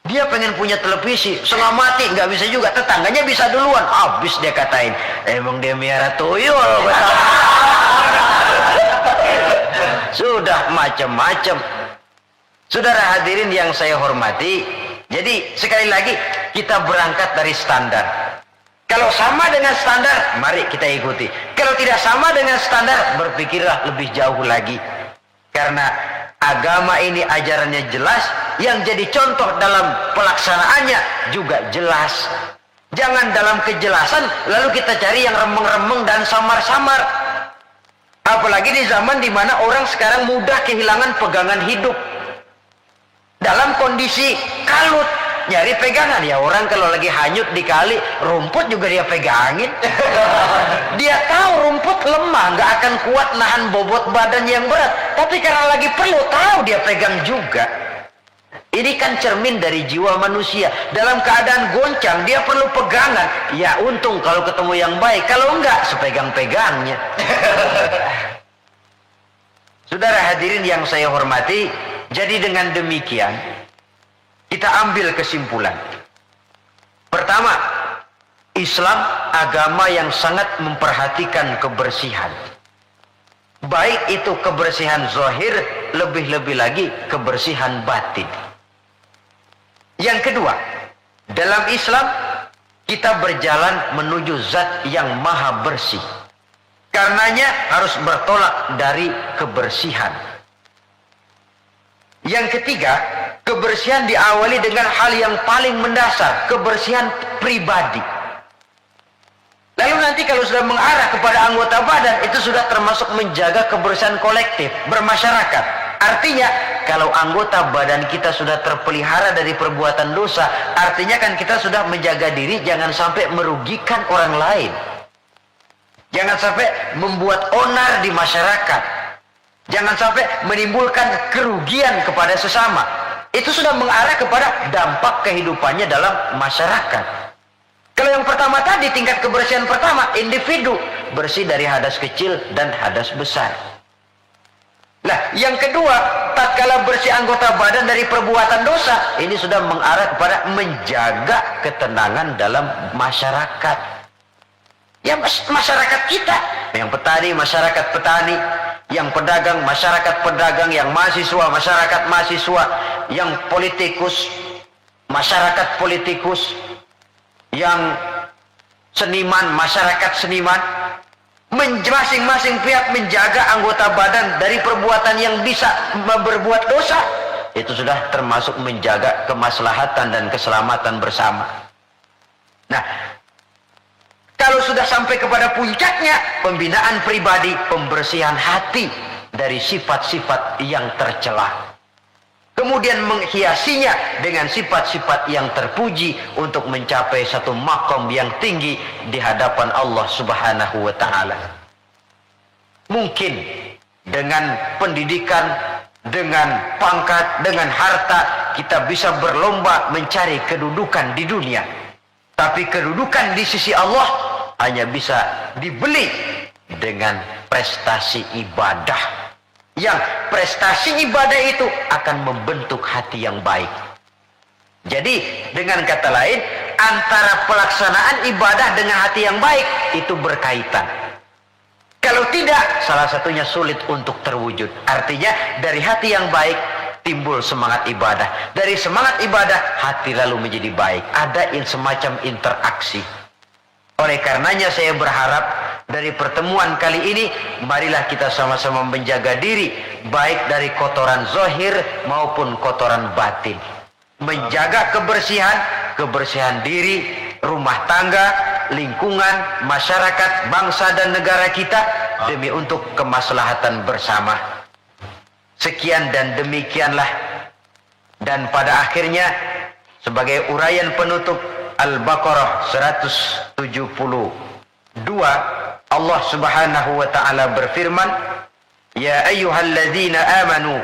Dia pengen punya televisi, setengah mati, nggak bisa juga. Tetangganya bisa duluan, habis dia katain. Emang dia miara tuyul. Sudah macam-macam. Saudara hadirin yang saya hormati, jadi sekali lagi kita berangkat dari standar. Kalau sama dengan standar, mari kita ikuti. Kalau tidak sama dengan standar, berpikirlah lebih jauh lagi. Karena agama ini ajarannya jelas, yang jadi contoh dalam pelaksanaannya juga jelas. Jangan dalam kejelasan lalu kita cari yang remeng-remeng dan samar-samar. Apalagi di zaman dimana orang sekarang mudah kehilangan pegangan hidup. Dalam kondisi kalut, nyari pegangan. Ya orang kalau lagi hanyut di kali, rumput juga dia pegangin. Dia tahu rumput lemah, nggak akan kuat nahan bobot badan yang berat. Tapi karena lagi perlu, tahu dia pegang juga. Ini kan cermin dari jiwa manusia. Dalam keadaan goncang, dia perlu pegangan. Ya untung kalau ketemu yang baik. Kalau enggak, sepegang-pegangnya. Saudara hadirin yang saya hormati, jadi dengan demikian, kita ambil kesimpulan. Pertama, Islam agama yang sangat memperhatikan kebersihan. Baik itu kebersihan zahir, lebih-lebih lagi kebersihan batin. Yang kedua, dalam Islam kita berjalan menuju zat yang maha bersih. Karenanya harus bertolak dari kebersihan. Yang ketiga, kebersihan diawali dengan hal yang paling mendasar, kebersihan pribadi. Lalu nanti kalau sudah mengarah kepada anggota badan, itu sudah termasuk menjaga kebersihan kolektif, bermasyarakat. Artinya, kalau anggota badan kita sudah terpelihara dari perbuatan dosa, artinya kan kita sudah menjaga diri, jangan sampai merugikan orang lain. Jangan sampai membuat onar di masyarakat. Jangan sampai menimbulkan kerugian kepada sesama. Itu sudah mengarah kepada dampak kehidupannya dalam masyarakat. Kalau yang pertama tadi, tingkat kebersihan pertama, individu bersih dari hadas kecil dan hadas besar. Nah, yang kedua, tatkala bersih anggota badan dari perbuatan dosa, ini sudah mengarah kepada menjaga ketenangan dalam masyarakat. Ya, masyarakat kita, yang petani, masyarakat petani, yang pedagang, masyarakat pedagang, yang mahasiswa, masyarakat mahasiswa, yang politikus, masyarakat politikus, yang seniman, masyarakat seniman. Masing-masing pihak menjaga anggota badan dari perbuatan yang bisa berbuat dosa. Itu sudah termasuk menjaga kemaslahatan dan keselamatan bersama. Nah, kalau sudah sampai kepada puncaknya, pembinaan pribadi, pembersihan hati dari sifat-sifat yang tercela. Kemudian menghiasinya dengan sifat-sifat yang terpuji untuk mencapai satu makom yang tinggi di hadapan Allah Subhanahu wa taala. Mungkin dengan pendidikan, dengan pangkat, dengan harta kita bisa berlomba mencari kedudukan di dunia. Tapi kedudukan di sisi Allah hanya bisa dibeli dengan prestasi ibadah. Yang prestasi ibadah itu akan membentuk hati yang baik. Jadi dengan kata lain, antara pelaksanaan ibadah dengan hati yang baik itu berkaitan. Kalau tidak, salah satunya sulit untuk terwujud. Artinya dari hati yang baik timbul semangat ibadah. Dari semangat ibadah, hati lalu menjadi baik. Ada semacam interaksi. Oleh karenanya saya berharap dari pertemuan kali ini, marilah kita sama-sama menjaga diri, baik dari kotoran zahir maupun kotoran batin. Menjaga kebersihan diri, rumah tangga, lingkungan, masyarakat, bangsa dan negara kita demi untuk kemaslahatan bersama. Sekian dan demikianlah. Dan pada akhirnya sebagai uraian penutup Al-Baqarah 172, Allah Subhanahu wa taala berfirman, "Ya ayyuhalladzina amanu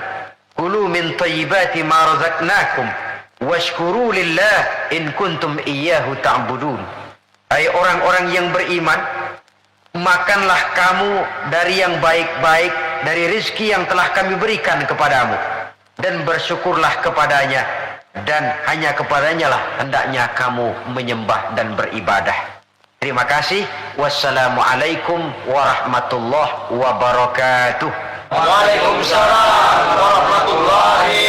kulu min thayyibati ma razaqnakum washkuru lillah in kuntum iyyahu ta'budun." Hai orang-orang yang beriman, makanlah kamu dari yang baik-baik dari rizki yang telah kami berikan kepadamu dan bersyukurlah kepadanya, dan hanya kepadanya lah hendaknya kamu menyembah dan beribadah. Terima kasih. Wassalamualaikum warahmatullahi wabarakatuh. Waalaikumsalam warahmatullahi